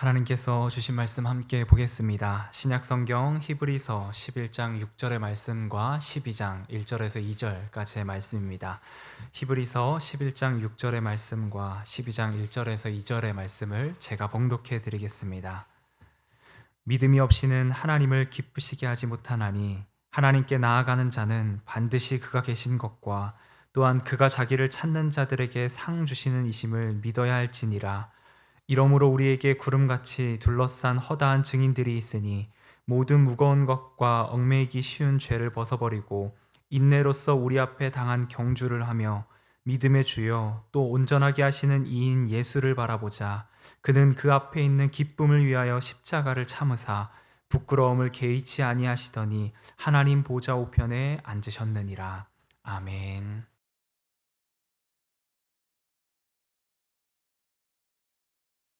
하나님께서 주신 말씀 함께 보겠습니다. 신약성경 히브리서 11장 6절의 말씀과 12장 1절에서 2절까지의 말씀입니다. 히브리서 11장 6절의 말씀과 12장 1절에서 2절의 말씀을 제가 봉독해 드리겠습니다. 믿음이 없이는 하나님을 기쁘시게 하지 못하나니 하나님께 나아가는 자는 반드시 그가 계신 것과 또한 그가 자기를 찾는 자들에게 상 주시는 이심을 믿어야 할지니라. 이러므로 우리에게 구름같이 둘러싼 허다한 증인들이 있으니 모든 무거운 것과 얽매이기 쉬운 죄를 벗어버리고 인내로써 우리 앞에 당한 경주를 하며 믿음의 주여 또 온전하게 하시는 이인 예수를 바라보자. 그는 그 앞에 있는 기쁨을 위하여 십자가를 참으사 부끄러움을 개의치 아니하시더니 하나님 보좌 우편에 앉으셨느니라. 아멘.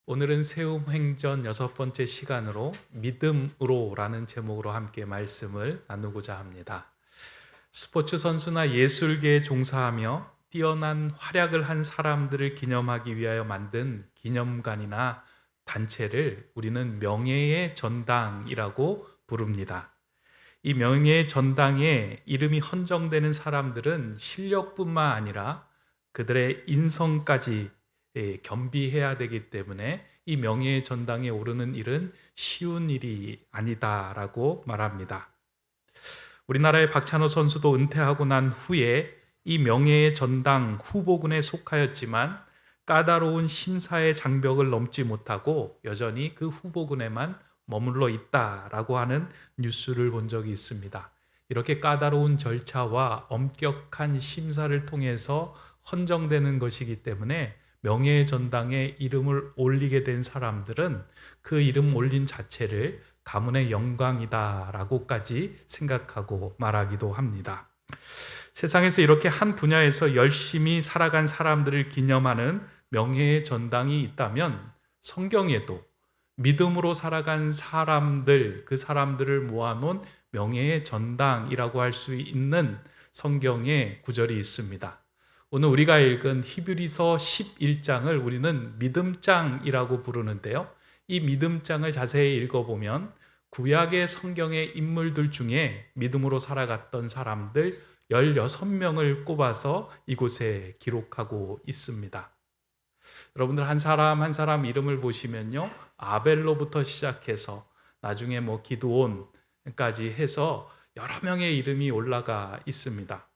오늘은 세움행전 6번째 시간으로 믿음으로라는 제목으로 함께 말씀을 나누고자 합니다. 스포츠 선수나 예술계에 종사하며 뛰어난 활약을 한 사람들을 기념하기 위하여 만든 기념관이나 단체를 우리는 명예의 전당이라고 부릅니다. 이 명예의 전당에 이름이 헌정되는 사람들은 실력뿐만 아니라 그들의 인성까지 겸비해야 되기 때문에 이 명예의 전당에 오르는 일은 쉬운 일이 아니다라고 말합니다. 우리나라의 박찬호 선수도 은퇴하고 난 후에 이 명예의 전당 후보군에 속하였지만 까다로운 심사의 장벽을 넘지 못하고 여전히 그 후보군에만 머물러 있다라고 하는 뉴스를 본 적이 있습니다. 이렇게 까다로운 절차와 엄격한 심사를 통해서 헌정되는 것이기 때문에 명예의 전당에 이름을 올리게 된 사람들은 그 이름 올린 자체를 가문의 영광이다라고까지 생각하고 말하기도 합니다. 세상에서 이렇게 한 분야에서 열심히 살아간 사람들을 기념하는 명예의 전당이 있다면 성경에도 믿음으로 살아간 사람들, 그 사람들을 모아놓은 명예의 전당이라고 할 수 있는 성경의 구절이 있습니다. 오늘 우리가 읽은 히브리서 11장을 우리는 믿음장이라고 부르는데요. 이 믿음장을 자세히 읽어보면 구약의 성경의 인물들 중에 믿음으로 살아갔던 사람들 16명을 꼽아서 이곳에 기록하고 있습니다. 여러분들 한 사람 한 사람 이름을 보시면요. 아벨로부터 시작해서 나중에 기드온까지 해서 여러 명의 이름이 올라가 있습니다.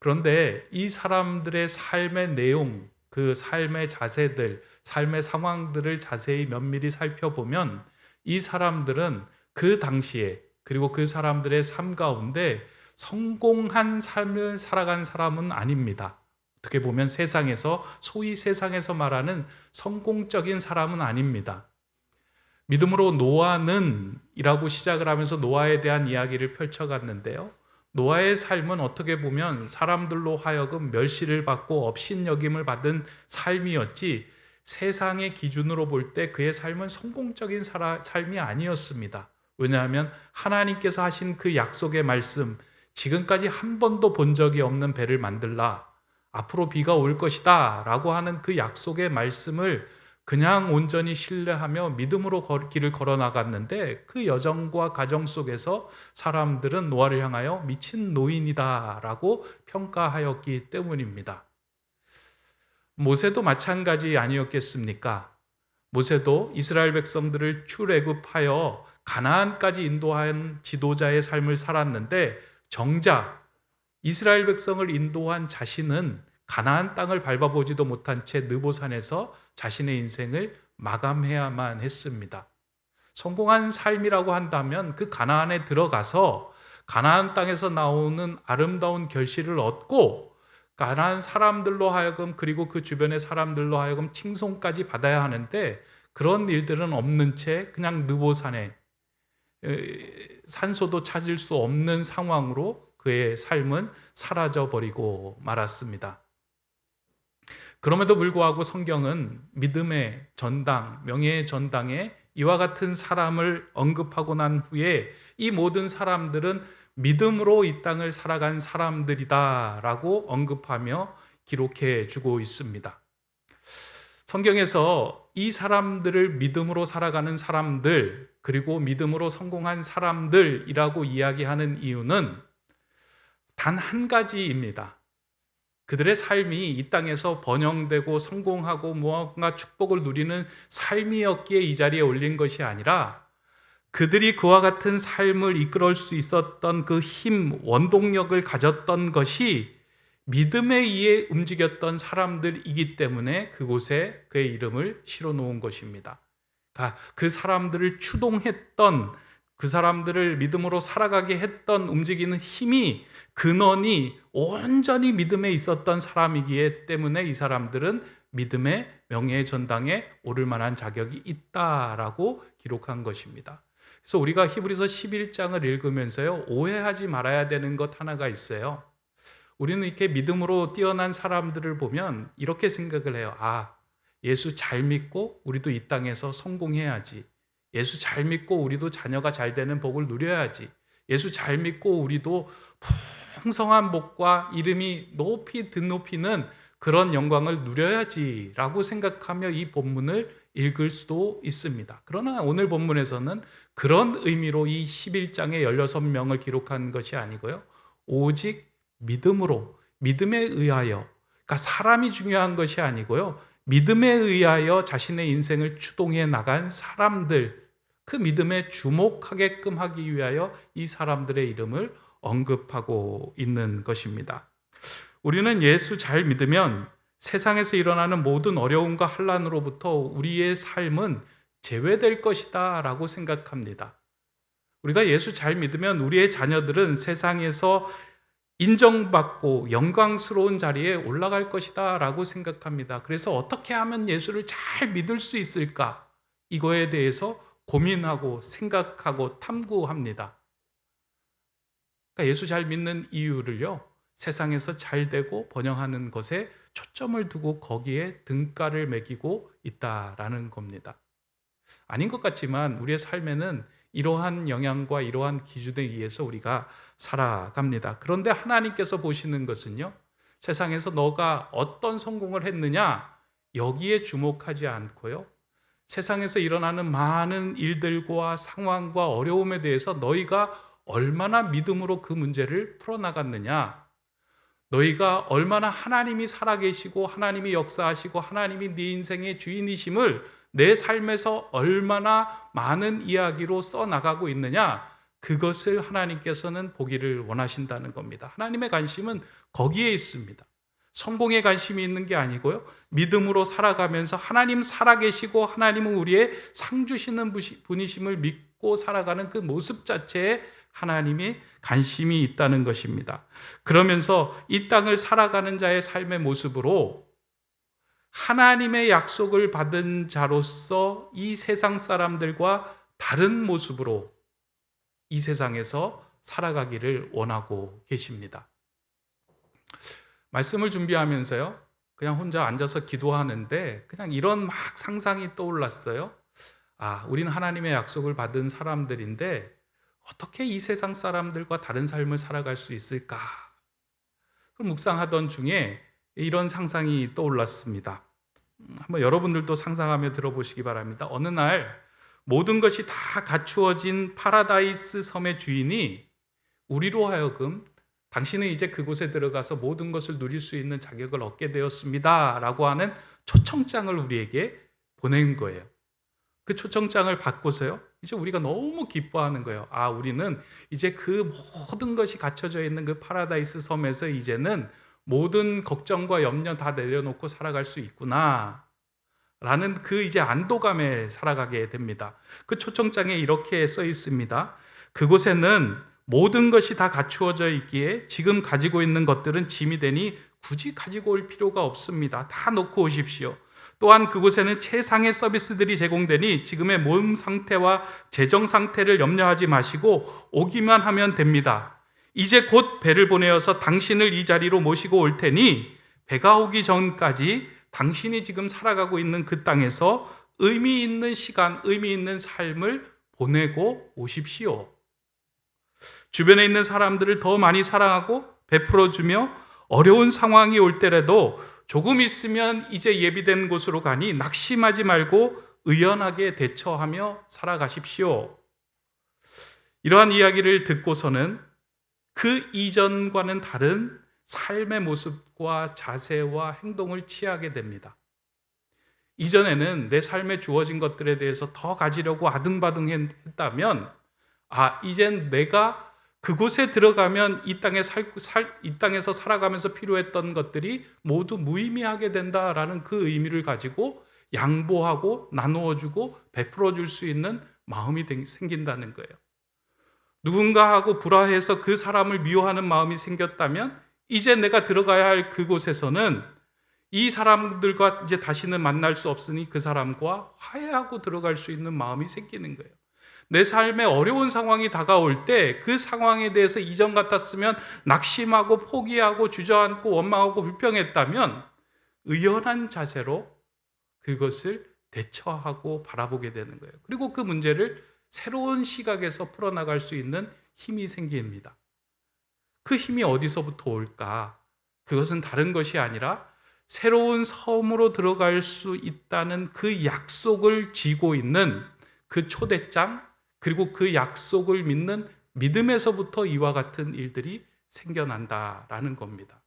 그런데 이 사람들의 삶의 내용, 그 삶의 자세들, 삶의 상황들을 자세히 면밀히 살펴보면 이 사람들은 그 당시에 그리고 그 사람들의 삶 가운데 성공한 삶을 살아간 사람은 아닙니다. 어떻게 보면 소위 세상에서 말하는 성공적인 사람은 아닙니다. 믿음으로 노아는 이라고 시작을 하면서 노아에 대한 이야기를 펼쳐갔는데요. 노아의 삶은 어떻게 보면 사람들로 하여금 멸시를 받고 업신여김을 받은 삶이었지 세상의 기준으로 볼 때 그의 삶은 성공적인 삶이 아니었습니다. 왜냐하면 하나님께서 하신 그 약속의 말씀, 지금까지 한 번도 본 적이 없는 배를 만들라, 앞으로 비가 올 것이다 라고 하는 그 약속의 말씀을 그냥 온전히 신뢰하며 믿음으로 길을 걸어 나갔는데 그 여정과 과정 속에서 사람들은 노아를 향하여 미친 노인이다 라고 평가하였기 때문입니다. 모세도 마찬가지 아니었겠습니까? 모세도 이스라엘 백성들을 출애굽하여 가나안까지 인도한 지도자의 삶을 살았는데 정작 이스라엘 백성을 인도한 자신은 가나안 땅을 밟아보지도 못한 채 느보산에서 자신의 인생을 마감해야만 했습니다. 성공한 삶이라고 한다면 그 가나안에 들어가서 가나안 땅에서 나오는 아름다운 결실을 얻고 가나안 사람들로 하여금 그리고 그 주변의 사람들로 하여금 칭송까지 받아야 하는데 그런 일들은 없는 채 그냥 느보산에 산소도 찾을 수 없는 상황으로 그의 삶은 사라져버리고 말았습니다. 그럼에도 불구하고 성경은 믿음의 전당, 명예의 전당에 이와 같은 사람을 언급하고 난 후에 이 모든 사람들은 믿음으로 이 땅을 살아간 사람들이다 라고 언급하며 기록해 주고 있습니다. 성경에서 이 사람들을 믿음으로 살아가는 사람들, 그리고 믿음으로 성공한 사람들이라고 이야기하는 이유는 단 한 가지입니다. 그들의 삶이 이 땅에서 번영되고 성공하고 무언가 축복을 누리는 삶이었기에 이 자리에 올린 것이 아니라 그들이 그와 같은 삶을 이끌어올 수 있었던 그 힘, 원동력을 가졌던 것이 믿음에 의해 움직였던 사람들이기 때문에 그곳에 그의 이름을 실어 놓은 것입니다. 그 사람들을 추동했던, 그 사람들을 믿음으로 살아가게 했던 움직이는 힘이, 근원이 온전히 믿음에 있었던 사람이기 때문에 이 사람들은 믿음의 명예의 전당에 오를 만한 자격이 있다라고 기록한 것입니다. 그래서 우리가 히브리서 11장을 읽으면서요, 오해하지 말아야 되는 것 하나가 있어요. 우리는 이렇게 믿음으로 뛰어난 사람들을 보면 이렇게 생각을 해요. 예수 잘 믿고 우리도 이 땅에서 성공해야지. 예수 잘 믿고 우리도 자녀가 잘 되는 복을 누려야지. 예수 잘 믿고 우리도 풍성한 복과 이름이 높이 드높이는 그런 영광을 누려야지 라고 생각하며 이 본문을 읽을 수도 있습니다. 그러나 오늘 본문에서는 그런 의미로 이 11장의 16명을 기록한 것이 아니고요, 오직 믿음으로, 믿음에 의하여, 그러니까 사람이 중요한 것이 아니고요, 믿음에 의하여 자신의 인생을 추동해 나간 사람들, 그 믿음에 주목하게끔 하기 위하여 이 사람들의 이름을 언급하고 있는 것입니다. 우리는 예수 잘 믿으면 세상에서 일어나는 모든 어려움과 환난으로부터 우리의 삶은 제외될 것이다 라고 생각합니다. 우리가 예수 잘 믿으면 우리의 자녀들은 세상에서 인정받고 영광스러운 자리에 올라갈 것이다 라고 생각합니다. 그래서 어떻게 하면 예수를 잘 믿을 수 있을까? 이거에 대해서 고민하고 생각하고 탐구합니다. 그러니까 예수 잘 믿는 이유를요, 세상에서 잘 되고 번영하는 것에 초점을 두고 거기에 등가를 매기고 있다라는 겁니다. 아닌 것 같지만 우리의 삶에는 이러한 영향과 이러한 기준에 의해서 우리가 살아갑니다. 그런데 하나님께서 보시는 것은요, 세상에서 너가 어떤 성공을 했느냐 여기에 주목하지 않고요, 세상에서 일어나는 많은 일들과 상황과 어려움에 대해서 너희가 얼마나 믿음으로 그 문제를 풀어나갔느냐, 너희가 얼마나 하나님이 살아계시고 하나님이 역사하시고 하나님이 네 인생의 주인이심을 내 삶에서 얼마나 많은 이야기로 써나가고 있느냐, 그것을 하나님께서는 보기를 원하신다는 겁니다. 하나님의 관심은 거기에 있습니다. 성공에 관심이 있는 게 아니고요, 믿음으로 살아가면서 하나님 살아계시고 하나님은 우리의 상 주시는 분이심을 믿고 살아가는 그 모습 자체에 하나님이 관심이 있다는 것입니다. 그러면서 이 땅을 살아가는 자의 삶의 모습으로 하나님의 약속을 받은 자로서 이 세상 사람들과 다른 모습으로 이 세상에서 살아가기를 원하고 계십니다. 말씀을 준비하면서요, 그냥 혼자 앉아서 기도하는데 그냥 이런 막 상상이 떠올랐어요. 우리는 하나님의 약속을 받은 사람들인데 어떻게 이 세상 사람들과 다른 삶을 살아갈 수 있을까? 그 묵상하던 중에 이런 상상이 떠올랐습니다. 한번 여러분들도 상상하며 들어보시기 바랍니다. 어느 날 모든 것이 다 갖추어진 파라다이스 섬의 주인이 우리로 하여금 당신은 이제 그곳에 들어가서 모든 것을 누릴 수 있는 자격을 얻게 되었습니다 라고 하는 초청장을 우리에게 보낸 거예요. 그 초청장을 받고서요, 이제 우리가 너무 기뻐하는 거예요. 우리는 이제 그 모든 것이 갖춰져 있는 그 파라다이스 섬에서 이제는 모든 걱정과 염려 다 내려놓고 살아갈 수 있구나 라는 그 이제 안도감에 살아가게 됩니다. 그 초청장에 이렇게 써 있습니다. 그곳에는 모든 것이 다 갖추어져 있기에 지금 가지고 있는 것들은 짐이 되니 굳이 가지고 올 필요가 없습니다. 다 놓고 오십시오. 또한 그곳에는 최상의 서비스들이 제공되니 지금의 몸 상태와 재정 상태를 염려하지 마시고 오기만 하면 됩니다. 이제 곧 배를 보내어서 당신을 이 자리로 모시고 올 테니 배가 오기 전까지 당신이 지금 살아가고 있는 그 땅에서 의미 있는 시간, 의미 있는 삶을 보내고 오십시오. 주변에 있는 사람들을 더 많이 사랑하고 베풀어주며 어려운 상황이 올 때라도 조금 있으면 이제 예비된 곳으로 가니 낙심하지 말고 의연하게 대처하며 살아가십시오. 이러한 이야기를 듣고서는 그 이전과는 다른 삶의 모습과 자세와 행동을 취하게 됩니다. 이전에는 내 삶에 주어진 것들에 대해서 더 가지려고 아등바등했다면, 이젠 내가 그곳에 들어가면 이 땅에서 살아가면서 필요했던 것들이 모두 무의미하게 된다라는 그 의미를 가지고 양보하고 나누어주고 베풀어줄 수 있는 마음이 생긴다는 거예요. 누군가하고 불화해서 그 사람을 미워하는 마음이 생겼다면 이제 내가 들어가야 할 그곳에서는 이 사람들과 이제 다시는 만날 수 없으니 그 사람과 화해하고 들어갈 수 있는 마음이 생기는 거예요. 내 삶에 어려운 상황이 다가올 때 그 상황에 대해서 이전 같았으면 낙심하고 포기하고 주저앉고 원망하고 불평했다면 의연한 자세로 그것을 대처하고 바라보게 되는 거예요. 그리고 그 문제를 새로운 시각에서 풀어나갈 수 있는 힘이 생깁니다. 그 힘이 어디서부터 올까? 그것은 다른 것이 아니라 새로운 섬으로 들어갈 수 있다는 그 약속을 쥐고 있는 그 초대장, 그리고 그 약속을 믿는 믿음에서부터 이와 같은 일들이 생겨난다라는 겁니다.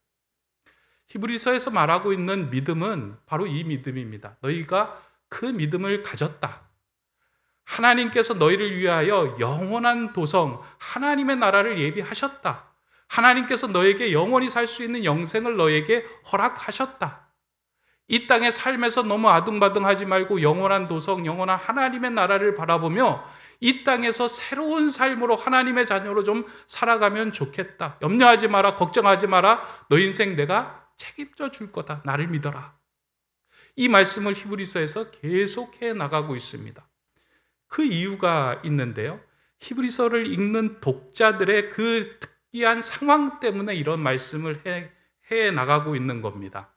히브리서에서 말하고 있는 믿음은 바로 이 믿음입니다. 너희가 그 믿음을 가졌다. 하나님께서 너희를 위하여 영원한 도성, 하나님의 나라를 예비하셨다. 하나님께서 너에게 영원히 살 수 있는 영생을 너에게 허락하셨다. 이 땅의 삶에서 너무 아등바등하지 말고 영원한 도성, 영원한 하나님의 나라를 바라보며 이 땅에서 새로운 삶으로 하나님의 자녀로 좀 살아가면 좋겠다. 염려하지 마라, 걱정하지 마라. 너 인생 내가 책임져 줄 거다. 나를 믿어라. 이 말씀을 히브리서에서 계속해 나가고 있습니다. 그 이유가 있는데요. 히브리서를 읽는 독자들의 그 특이한 상황 때문에 이런 말씀을 해 나가고 있는 겁니다.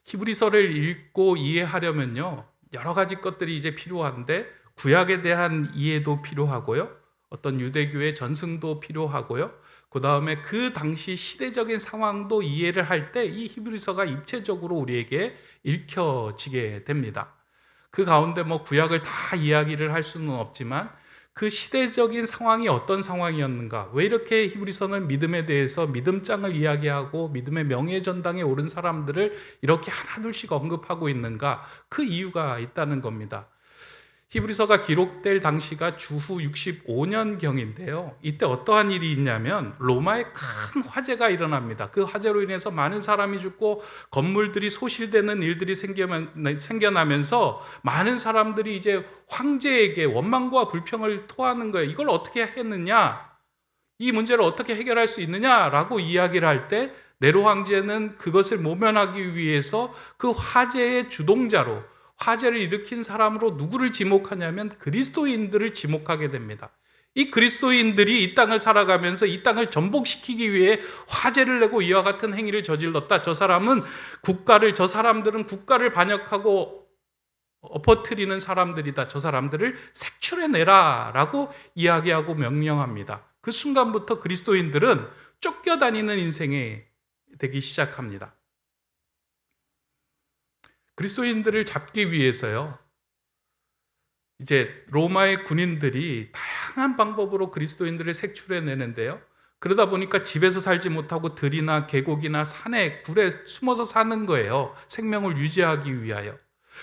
히브리서를 읽고 이해하려면요, 여러 가지 것들이 이제 필요한데 구약에 대한 이해도 필요하고요, 어떤 유대교의 전승도 필요하고요, 그 다음에 그 당시 시대적인 상황도 이해를 할 때 이 히브리서가 입체적으로 우리에게 읽혀지게 됩니다. 그 가운데 구약을 다 이야기를 할 수는 없지만 그 시대적인 상황이 어떤 상황이었는가, 왜 이렇게 히브리서는 믿음에 대해서 믿음장을 이야기하고 믿음의 명예전당에 오른 사람들을 이렇게 하나둘씩 언급하고 있는가, 그 이유가 있다는 겁니다. 히브리서가 기록될 당시가 주후 65년경인데요. 이때 어떠한 일이 있냐면 로마에 큰 화재가 일어납니다. 그 화재로 인해서 많은 사람이 죽고 건물들이 소실되는 일들이 생겨나면서 많은 사람들이 이제 황제에게 원망과 불평을 토하는 거예요. 이걸 어떻게 했느냐? 이 문제를 어떻게 해결할 수 있느냐라고 이야기를 할 때 네로 황제는 그것을 모면하기 위해서 그 화재의 주동자로, 화재를 일으킨 사람으로 누구를 지목하냐면 그리스도인들을 지목하게 됩니다. 이 그리스도인들이 이 땅을 살아가면서 이 땅을 전복시키기 위해 화재를 내고 이와 같은 행위를 저질렀다. 저 사람들은 국가를 반역하고 엎어뜨리는 사람들이다. 저 사람들을 색출해내라 라고 이야기하고 명령합니다. 그 순간부터 그리스도인들은 쫓겨다니는 인생이 되기 시작합니다. 그리스도인들을 잡기 위해서요, 이제 로마의 군인들이 다양한 방법으로 그리스도인들을 색출해내는데요, 그러다 보니까 집에서 살지 못하고 들이나 계곡이나 산에, 굴에 숨어서 사는 거예요. 생명을 유지하기 위하여.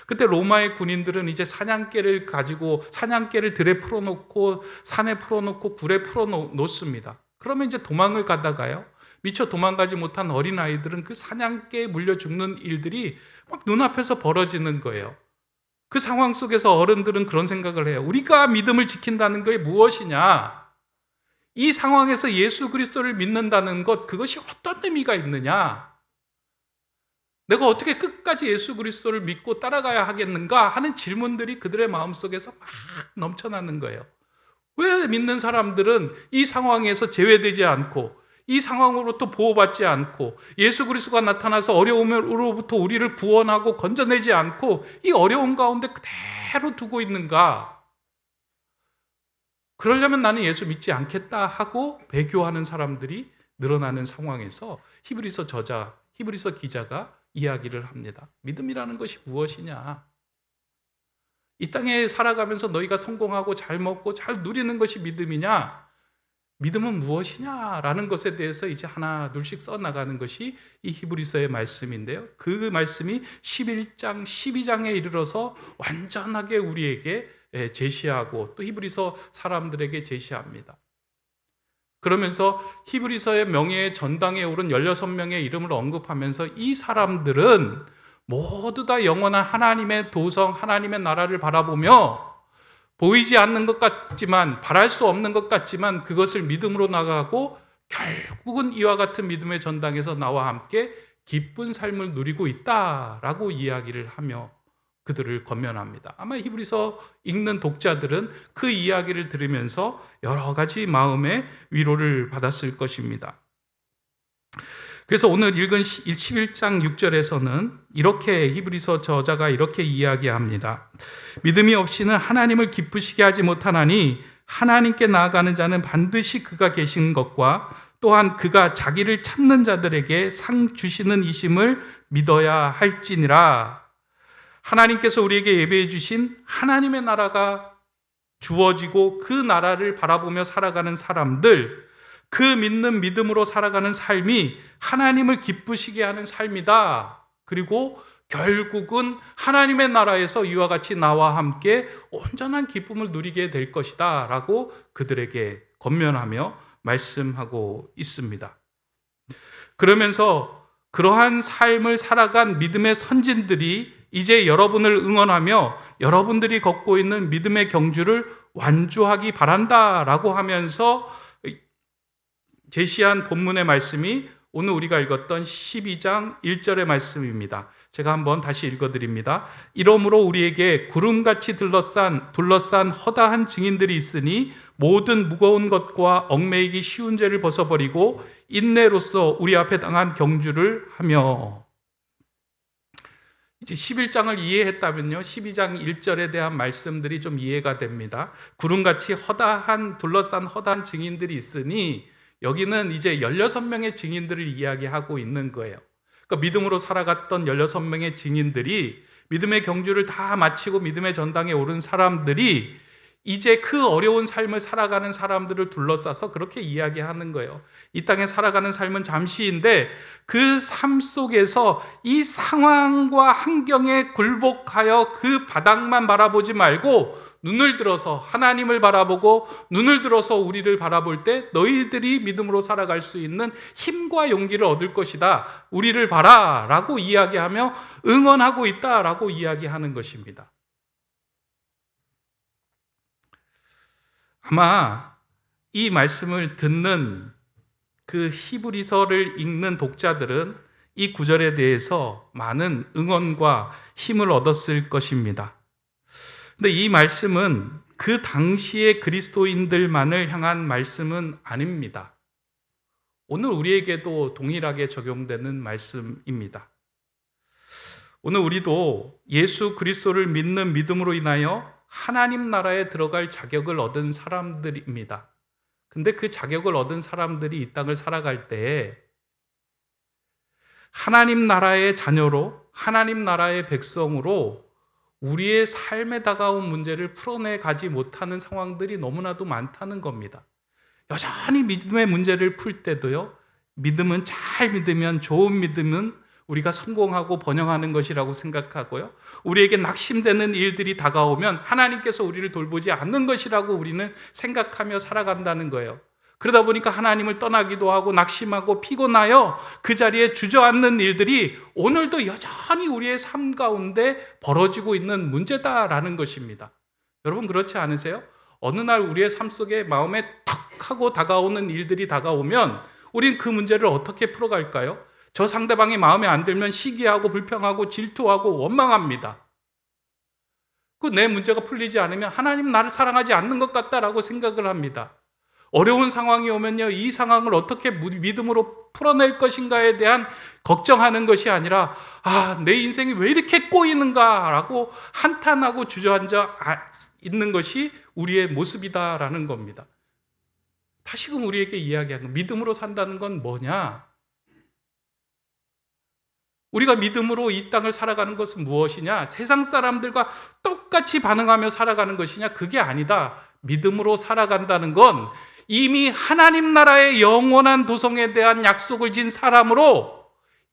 그때 로마의 군인들은 이제 사냥개를 가지고 사냥개를 들에 풀어놓고 산에 풀어놓고 굴에 풀어놓습니다. 그러면 이제 도망을 가다가요, 미처 도망가지 못한 어린아이들은 그 사냥개에 물려 죽는 일들이 막 눈앞에서 벌어지는 거예요. 그 상황 속에서 어른들은 그런 생각을 해요. 우리가 믿음을 지킨다는 것이 무엇이냐? 이 상황에서 예수 그리스도를 믿는다는 것, 그것이 어떤 의미가 있느냐? 내가 어떻게 끝까지 예수 그리스도를 믿고 따라가야 하겠는가 하는 질문들이 그들의 마음속에서 막 넘쳐나는 거예요. 왜 믿는 사람들은 이 상황에서 제외되지 않고 이 상황으로부터 보호받지 않고 예수 그리스도가 나타나서 어려움으로부터 우리를 구원하고 건져내지 않고 이 어려운 가운데 그대로 두고 있는가? 그러려면 나는 예수 믿지 않겠다 하고 배교하는 사람들이 늘어나는 상황에서 히브리서 저자, 히브리서 기자가 이야기를 합니다. 믿음이라는 것이 무엇이냐? 이 땅에 살아가면서 너희가 성공하고 잘 먹고 잘 누리는 것이 믿음이냐? 믿음은 무엇이냐라는 것에 대해서 이제 하나 둘씩 써나가는 것이 이 히브리서의 말씀인데요. 그 말씀이 11장, 12장에 이르러서 완전하게 우리에게 제시하고 또 히브리서 사람들에게 제시합니다. 그러면서 히브리서의 명예의 전당에 오른 16명의 이름을 언급하면서 이 사람들은 모두 다 영원한 하나님의 도성, 하나님의 나라를 바라보며 보이지 않는 것 같지만, 바랄 수 없는 것 같지만 그것을 믿음으로 나가고 결국은 이와 같은 믿음의 전당에서 나와 함께 기쁜 삶을 누리고 있다라고 이야기를 하며 그들을 권면합니다. 아마 히브리서 읽는 독자들은 그 이야기를 들으면서 여러 가지 마음의 위로를 받았을 것입니다. 그래서 오늘 읽은 11장 6절에서는 이렇게 히브리서 저자가 이렇게 이야기합니다. 믿음이 없이는 하나님을 기쁘시게 하지 못하나니 하나님께 나아가는 자는 반드시 그가 계신 것과 또한 그가 자기를 찾는 자들에게 상 주시는 이심을 믿어야 할지니라. 하나님께서 우리에게 예배해 주신 하나님의 나라가 주어지고 그 나라를 바라보며 살아가는 사람들, 그 믿는 믿음으로 살아가는 삶이 하나님을 기쁘시게 하는 삶이다. 그리고 결국은 하나님의 나라에서 이와 같이 나와 함께 온전한 기쁨을 누리게 될 것이다 라고 그들에게 권면하며 말씀하고 있습니다. 그러면서 그러한 삶을 살아간 믿음의 선진들이 이제 여러분을 응원하며 여러분들이 걷고 있는 믿음의 경주를 완주하기 바란다 라고 하면서 제시한 본문의 말씀이 오늘 우리가 읽었던 12장 1절의 말씀입니다. 제가 한번 다시 읽어드립니다. 이러므로 우리에게 구름같이 둘러싼 허다한 증인들이 있으니 모든 무거운 것과 얽매이기 쉬운 죄를 벗어버리고 인내로써 우리 앞에 당한 경주를 하며. 이제 11장을 이해했다면요, 12장 1절에 대한 말씀들이 좀 이해가 됩니다. 구름같이 둘러싼 허다한 증인들이 있으니 여기는 이제 16명의 증인들을 이야기하고 있는 거예요. 그러니까 믿음으로 살아갔던 16명의 증인들이 믿음의 경주를 다 마치고 믿음의 전당에 오른 사람들이 이제 그 어려운 삶을 살아가는 사람들을 둘러싸서 그렇게 이야기하는 거예요. 이 땅에 살아가는 삶은 잠시인데 그 삶 속에서 이 상황과 환경에 굴복하여 그 바닥만 바라보지 말고 눈을 들어서 하나님을 바라보고 눈을 들어서 우리를 바라볼 때 너희들이 믿음으로 살아갈 수 있는 힘과 용기를 얻을 것이다. 우리를 봐라 라고 이야기하며 응원하고 있다 라고 이야기하는 것입니다. 아마 이 말씀을 듣는 그 히브리서를 읽는 독자들은 이 구절에 대해서 많은 응원과 힘을 얻었을 것입니다. 근데 이 말씀은 그 당시의 그리스도인들만을 향한 말씀은 아닙니다. 오늘 우리에게도 동일하게 적용되는 말씀입니다. 오늘 우리도 예수 그리스도를 믿는 믿음으로 인하여 하나님 나라에 들어갈 자격을 얻은 사람들입니다. 근데 그 자격을 얻은 사람들이 이 땅을 살아갈 때 하나님 나라의 자녀로, 하나님 나라의 백성으로 우리의 삶에 다가온 문제를 풀어내 가지 못하는 상황들이 너무나도 많다는 겁니다. 여전히 믿음의 문제를 풀 때도요, 믿음은 잘 믿으면, 좋은 믿음은 우리가 성공하고 번영하는 것이라고 생각하고요, 우리에게 낙심되는 일들이 다가오면 하나님께서 우리를 돌보지 않는 것이라고 우리는 생각하며 살아간다는 거예요. 그러다 보니까 하나님을 떠나기도 하고 낙심하고 피곤하여 그 자리에 주저앉는 일들이 오늘도 여전히 우리의 삶 가운데 벌어지고 있는 문제다라는 것입니다. 여러분 그렇지 않으세요? 어느 날 우리의 삶 속에 마음에 턱 하고 다가오는 일들이 다가오면 우린 그 문제를 어떻게 풀어갈까요? 저 상대방이 마음에 안 들면 시기하고 불평하고 질투하고 원망합니다. 그 내 문제가 풀리지 않으면 하나님 나를 사랑하지 않는 것 같다라고 생각을 합니다. 어려운 상황이 오면요, 이 상황을 어떻게 믿음으로 풀어낼 것인가에 대한 걱정하는 것이 아니라 내 인생이 왜 이렇게 꼬이는가라고 한탄하고 주저앉아 있는 것이 우리의 모습이다라는 겁니다. 다시금 우리에게 이야기하는 믿음으로 산다는 건 뭐냐? 우리가 믿음으로 이 땅을 살아가는 것은 무엇이냐? 세상 사람들과 똑같이 반응하며 살아가는 것이냐? 그게 아니다. 믿음으로 살아간다는 건 이미 하나님 나라의 영원한 도성에 대한 약속을 진 사람으로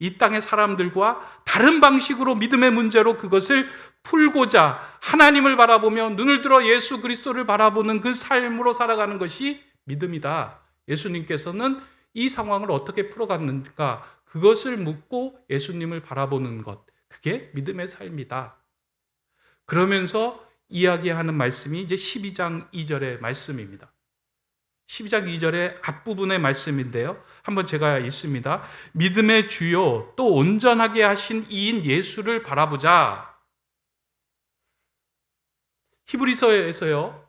이 땅의 사람들과 다른 방식으로 믿음의 문제로 그것을 풀고자 하나님을 바라보며 눈을 들어 예수 그리스도를 바라보는 그 삶으로 살아가는 것이 믿음이다. 예수님께서는 이 상황을 어떻게 풀어갔는가, 그것을 묻고 예수님을 바라보는 것, 그게 믿음의 삶이다. 그러면서 이야기하는 말씀이 이제 12장 2절의 말씀입니다. 12장 2절의 앞부분의 말씀인데요, 한번 제가 읽습니다. 믿음의 주요 또 온전하게 하신 이인 예수를 바라보자. 히브리서에서요,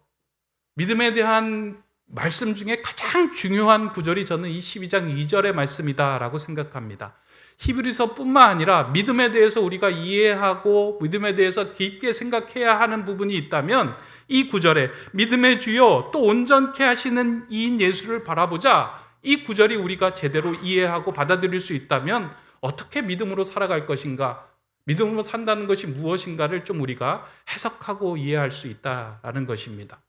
믿음에 대한 말씀 중에 가장 중요한 구절이 저는 이 12장 2절의 말씀이다라고 생각합니다. 히브리서뿐만 아니라 믿음에 대해서 우리가 이해하고 믿음에 대해서 깊게 생각해야 하는 부분이 있다면 이 구절에 믿음의 주요 또 온전케 하시는 이인 예수를 바라보자, 이 구절이 우리가 제대로 이해하고 받아들일 수 있다면 어떻게 믿음으로 살아갈 것인가, 믿음으로 산다는 것이 무엇인가를 좀 우리가 해석하고 이해할 수 있다라는 것입니다.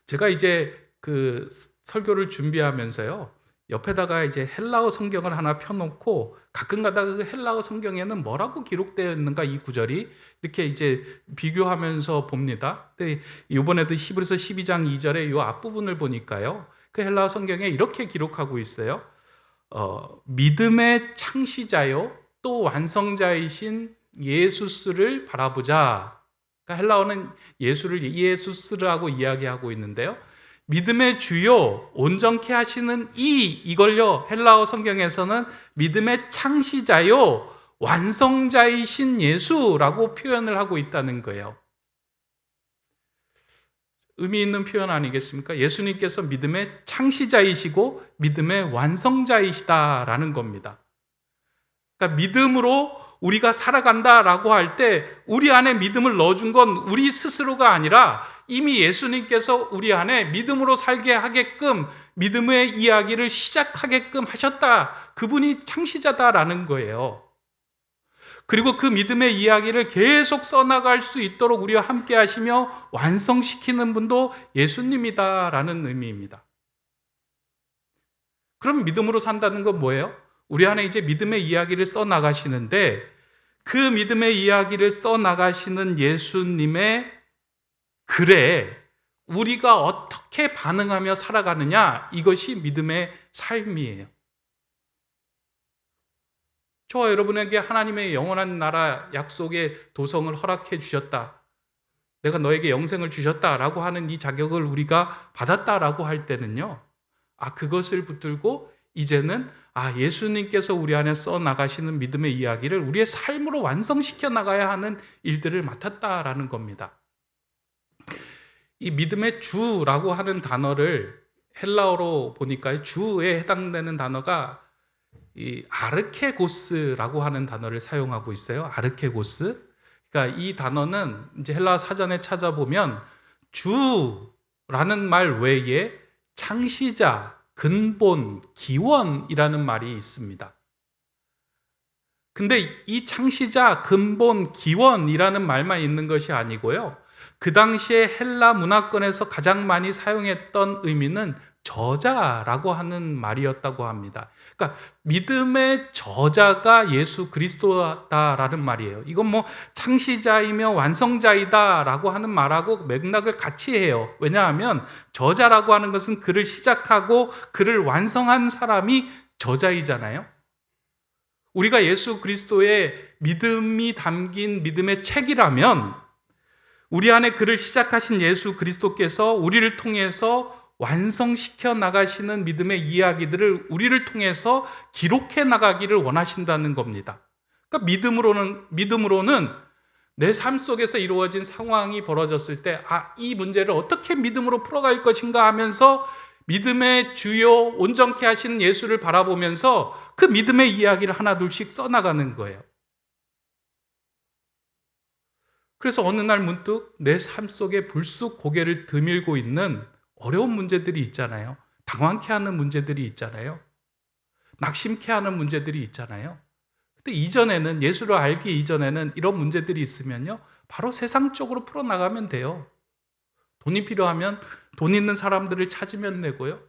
제가 이제 그 설교를 준비하면서요, 옆에다가 이제 헬라어 성경을 하나 펴놓고 가끔 가다가 그 헬라어 성경에는 뭐라고 기록되어 있는가, 이 구절이 이렇게 이제 비교하면서 봅니다. 근데 이번에도 히브리서 12장 2절의 이 앞부분을 보니까요, 그 헬라어 성경에 이렇게 기록하고 있어요. 믿음의 창시자요 또 완성자이신 예수스를 바라보자. 그러니까 헬라어는 예수를 예수스라고 이야기하고 있는데요, 믿음의 주요 온전케 하시는 이걸요 헬라어 성경에서는 믿음의 창시자요 완성자이신 예수라고 표현을 하고 있다는 거예요. 의미 있는 표현 아니겠습니까? 예수님께서 믿음의 창시자이시고 믿음의 완성자이시다라는 겁니다. 그러니까 믿음으로 우리가 살아간다라고 할 때 우리 안에 믿음을 넣어준 건 우리 스스로가 아니라 이미 예수님께서 우리 안에 믿음으로 살게 하게끔 믿음의 이야기를 시작하게끔 하셨다. 그분이 창시자다라는 거예요. 그리고 그 믿음의 이야기를 계속 써나갈 수 있도록 우리와 함께 하시며 완성시키는 분도 예수님이다라는 의미입니다. 그럼 믿음으로 산다는 건 뭐예요? 우리 안에 이제 믿음의 이야기를 써나가시는데 그 믿음의 이야기를 써나가시는 예수님의 글에 우리가 어떻게 반응하며 살아가느냐, 이것이 믿음의 삶이에요. 저와 여러분에게 하나님의 영원한 나라 약속의 도성을 허락해 주셨다, 내가 너에게 영생을 주셨다라고 하는 이 자격을 우리가 받았다라고 할 때는요, 그것을 붙들고 이제는 예수님께서 우리 안에 써나가시는 믿음의 이야기를 우리의 삶으로 완성시켜 나가야 하는 일들을 맡았다라는 겁니다. 이 믿음의 주라고 하는 단어를 헬라어로 보니까 주에 해당되는 단어가 이 아르케고스라고 하는 단어를 사용하고 있어요. 아르케고스. 그러니까 이 단어는 이제 헬라어 사전에 찾아보면 주라는 말 외에 창시자, 근본, 기원이라는 말이 있습니다. 근데 이 창시자, 근본, 기원이라는 말만 있는 것이 아니고요, 그 당시에 헬라 문화권에서 가장 많이 사용했던 의미는 저자라고 하는 말이었다고 합니다. 그러니까 믿음의 저자가 예수 그리스도다라는 말이에요. 이건 뭐 창시자이며 완성자이다라고 하는 말하고 맥락을 같이 해요. 왜냐하면 저자라고 하는 것은 글을 시작하고 글을 완성한 사람이 저자이잖아요. 우리가 예수 그리스도의 믿음이 담긴 믿음의 책이라면 우리 안에 글을 시작하신 예수 그리스도께서 우리를 통해서 완성시켜 나가시는 믿음의 이야기들을 우리를 통해서 기록해 나가기를 원하신다는 겁니다. 그러니까 믿음으로는 내 삶 속에서 이루어진 상황이 벌어졌을 때 이 문제를 어떻게 믿음으로 풀어갈 것인가 하면서 믿음의 주요 온전케 하시는 예수를 바라보면서 그 믿음의 이야기를 하나둘씩 써나가는 거예요. 그래서 어느 날 문득 내 삶 속에 불쑥 고개를 드밀고 있는 어려운 문제들이 있잖아요. 당황케 하는 문제들이 있잖아요. 낙심케 하는 문제들이 있잖아요. 근데 이전에는, 예수를 알기 이전에는 이런 문제들이 있으면요, 바로 세상적으로 풀어나가면 돼요. 돈이 필요하면 돈 있는 사람들을 찾으면 되고요,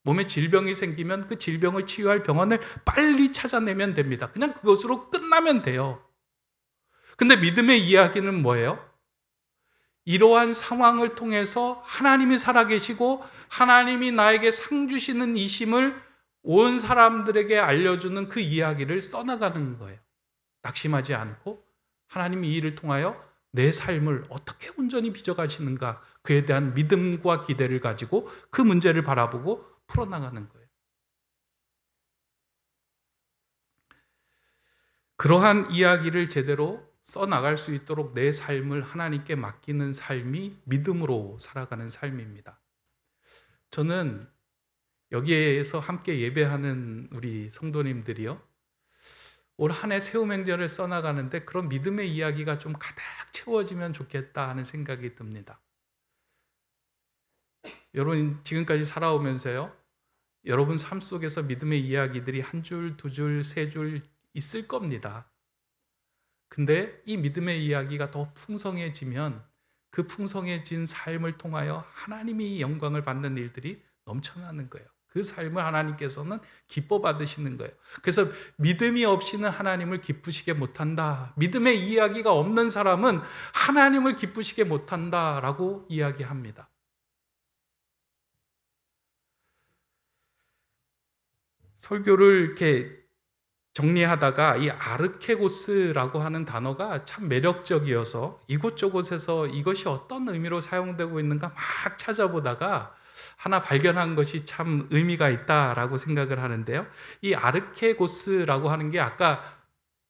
몸에 질병이 생기면 그 질병을 치유할 병원을 빨리 찾아내면 됩니다. 그냥 그것으로 끝나면 돼요. 근데 믿음의 이야기는 뭐예요? 이러한 상황을 통해서 하나님이 살아계시고 하나님이 나에게 상 주시는 이심을 온 사람들에게 알려주는 그 이야기를 써나가는 거예요. 낙심하지 않고 하나님이 이 일을 통하여 내 삶을 어떻게 온전히 빚어가시는가, 그에 대한 믿음과 기대를 가지고 그 문제를 바라보고 풀어나가는 거예요. 그러한 이야기를 제대로 써나갈 수 있도록 내 삶을 하나님께 맡기는 삶이 믿음으로 살아가는 삶입니다. 저는 여기에서 함께 예배하는 우리 성도님들이요, 올 한 해 세움행전을 써나가는데 그런 믿음의 이야기가 좀 가득 채워지면 좋겠다 하는 생각이 듭니다. 여러분 지금까지 살아오면서요, 여러분 삶 속에서 믿음의 이야기들이 한 줄, 두 줄, 세 줄 있을 겁니다. 근데 이 믿음의 이야기가 더 풍성해지면 그 풍성해진 삶을 통하여 하나님이 영광을 받는 일들이 넘쳐나는 거예요. 그 삶을 하나님께서는 기뻐 받으시는 거예요. 그래서 믿음이 없이는 하나님을 기쁘시게 못한다, 믿음의 이야기가 없는 사람은 하나님을 기쁘시게 못한다라고 이야기합니다. 설교를 이렇게 정리하다가 이 아르케고스라고 하는 단어가 참 매력적이어서 이곳저곳에서 이것이 어떤 의미로 사용되고 있는가 막 찾아보다가 하나 발견한 것이 참 의미가 있다라고 생각을 하는데요, 이 아르케고스라고 하는 게 아까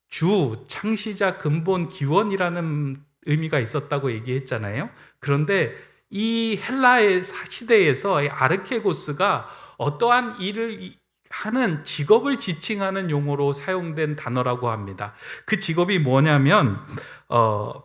주, 창시자, 근본, 기원이라는 의미가 있었다고 얘기했잖아요. 그런데 이 헬라의 시대에서 이 아르케고스가 어떠한 일을 하는 직업을 지칭하는 용어로 사용된 단어라고 합니다. 그 직업이 뭐냐면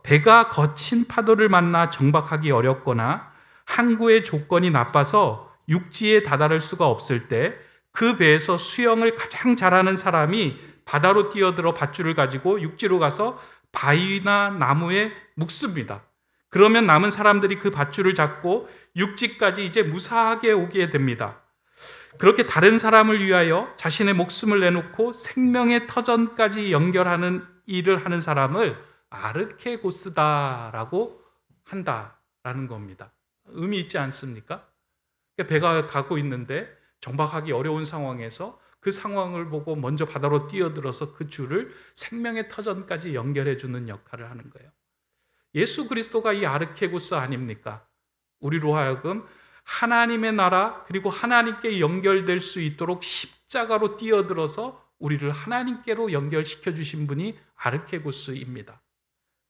배가 거친 파도를 만나 정박하기 어렵거나 항구의 조건이 나빠서 육지에 다다를 수가 없을 때 그 배에서 수영을 가장 잘하는 사람이 바다로 뛰어들어 밧줄을 가지고 육지로 가서 바위나 나무에 묶습니다. 그러면 남은 사람들이 그 밧줄을 잡고 육지까지 이제 무사하게 오게 됩니다. 그렇게 다른 사람을 위하여 자신의 목숨을 내놓고 생명의 터전까지 연결하는 일을 하는 사람을 아르케고스다라고 한다라는 겁니다. 의미 있지 않습니까? 배가 가고 있는데 정박하기 어려운 상황에서 그 상황을 보고 먼저 바다로 뛰어들어서 그 줄을 생명의 터전까지 연결해 주는 역할을 하는 거예요. 예수 그리스도가 이 아르케고스 아닙니까? 우리로 하여금 하나님의 나라, 그리고 하나님께 연결될 수 있도록 십자가로 뛰어들어서 우리를 하나님께로 연결시켜 주신 분이 아르케고스입니다.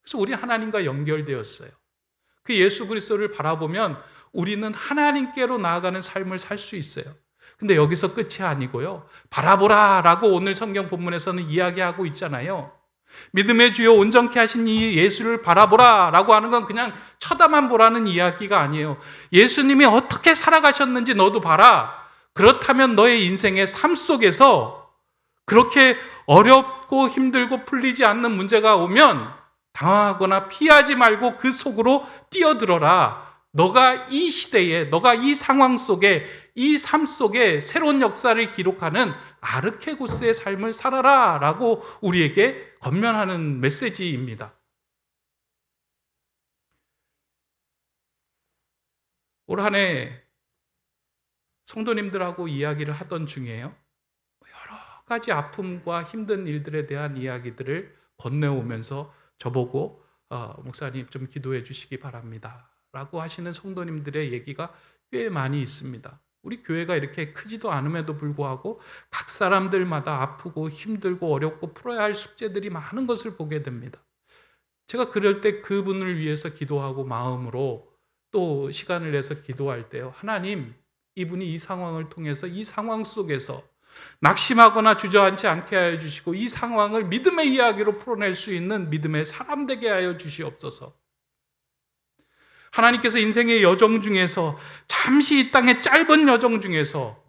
그래서 우리 하나님과 연결되었어요. 그 예수 그리스도를 바라보면 우리는 하나님께로 나아가는 삶을 살 수 있어요. 근데 여기서 끝이 아니고요, 바라보라라고 오늘 성경 본문에서는 이야기하고 있잖아요. 믿음의 주여 온전케 하신 이 예수를 바라보라라고 하는 건 그냥 쳐다만 보라는 이야기가 아니에요. 예수님이 어떻게 살아가셨는지 너도 봐라. 그렇다면 너의 인생의 삶 속에서 그렇게 어렵고 힘들고 풀리지 않는 문제가 오면 당황하거나 피하지 말고 그 속으로 뛰어들어라. 너가 이 시대에, 너가 이 상황 속에, 이 삶 속에 새로운 역사를 기록하는 아르케고스의 삶을 살아라 라고 우리에게 권면하는 메시지입니다. 올 한 해 성도님들하고 이야기를 하던 중에요, 여러 가지 아픔과 힘든 일들에 대한 이야기들을 건네오면서 저보고 목사님 좀 기도해 주시기 바랍니다 라고 하시는 성도님들의 얘기가 꽤 많이 있습니다. 우리 교회가 이렇게 크지도 않음에도 불구하고 각 사람들마다 아프고 힘들고 어렵고 풀어야 할 숙제들이 많은 것을 보게 됩니다. 제가 그럴 때 그분을 위해서 기도하고 마음으로 또 시간을 내서 기도할 때요, 하나님, 이분이 이 상황을 통해서 이 상황 속에서 낙심하거나 주저앉지 않게 하여 주시고 이 상황을 믿음의 이야기로 풀어낼 수 있는 믿음의 사람 되게 하여 주시옵소서. 하나님께서 인생의 여정 중에서, 잠시 이 땅의 짧은 여정 중에서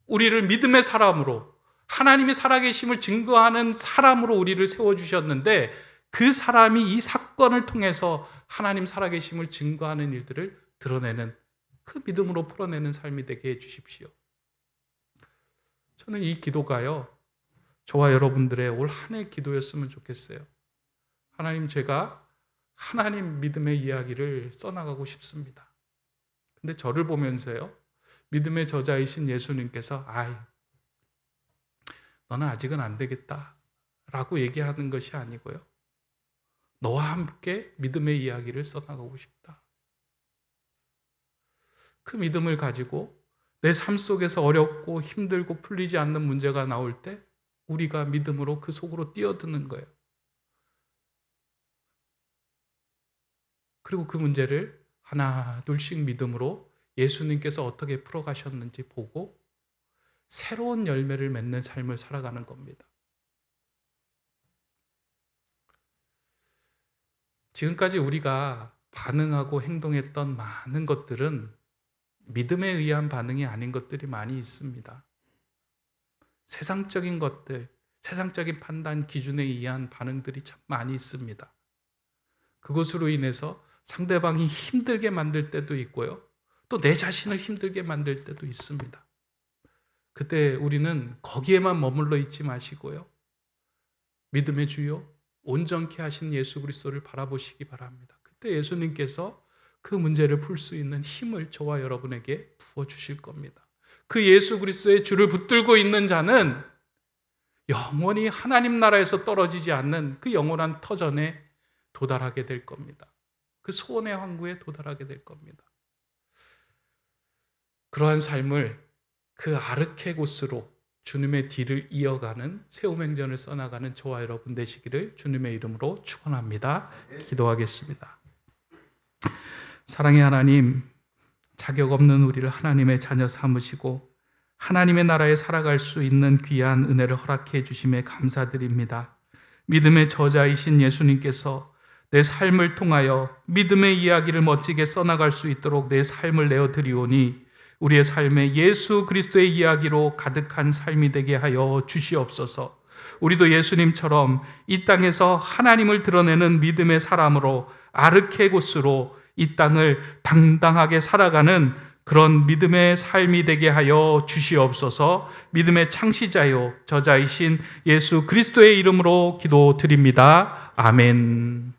우리를 믿음의 사람으로, 하나님의 살아계심을 증거하는 사람으로 우리를 세워주셨는데 그 사람이 이 사건을 통해서 하나님 살아계심을 증거하는 일들을 드러내는 그 믿음으로 풀어내는 삶이 되게 해주십시오. 저는 이 기도가요, 저와 여러분들의 올 한 해 기도였으면 좋겠어요. 하나님, 제가 하나님 믿음의 이야기를 써나가고 싶습니다. 근데 저를 보면서요, 믿음의 저자이신 예수님께서 너는 아직은 안 되겠다 라고 얘기하는 것이 아니고요, 너와 함께 믿음의 이야기를 써나가고 싶다. 그 믿음을 가지고 내 삶 속에서 어렵고 힘들고 풀리지 않는 문제가 나올 때 우리가 믿음으로 그 속으로 뛰어드는 거예요. 그리고 그 문제를 하나 둘씩 믿음으로 예수님께서 어떻게 풀어가셨는지 보고 새로운 열매를 맺는 삶을 살아가는 겁니다. 지금까지 우리가 반응하고 행동했던 많은 것들은 믿음에 의한 반응이 아닌 것들이 많이 있습니다. 세상적인 것들, 세상적인 판단 기준에 의한 반응들이 참 많이 있습니다. 그것으로 인해서 상대방이 힘들게 만들 때도 있고요, 또 내 자신을 힘들게 만들 때도 있습니다. 그때 우리는 거기에만 머물러 있지 마시고요, 믿음의 주요 온전케 하신 예수 그리스도를 바라보시기 바랍니다. 그때 예수님께서 그 문제를 풀 수 있는 힘을 저와 여러분에게 부어주실 겁니다. 그 예수 그리스도의 줄을 붙들고 있는 자는 영원히 하나님 나라에서 떨어지지 않는 그 영원한 터전에 도달하게 될 겁니다. 그 소원의 황구에 도달하게 될 겁니다. 그러한 삶을 그 아르케고스로 주님의 뒤를 이어가는 세움행전을 써나가는 저와 여러분 되시기를 주님의 이름으로 축원합니다. 기도하겠습니다. 사랑의 하나님, 자격 없는 우리를 하나님의 자녀 삼으시고 하나님의 나라에 살아갈 수 있는 귀한 은혜를 허락해 주심에 감사드립니다. 믿음의 저자이신 예수님께서 내 삶을 통하여 믿음의 이야기를 멋지게 써나갈 수 있도록 내 삶을 내어드리오니 우리의 삶에 예수 그리스도의 이야기로 가득한 삶이 되게 하여 주시옵소서. 우리도 예수님처럼 이 땅에서 하나님을 드러내는 믿음의 사람으로 아르케고스로 이 땅을 당당하게 살아가는 그런 믿음의 삶이 되게 하여 주시옵소서. 믿음의 창시자요 저자이신 예수 그리스도의 이름으로 기도드립니다. 아멘.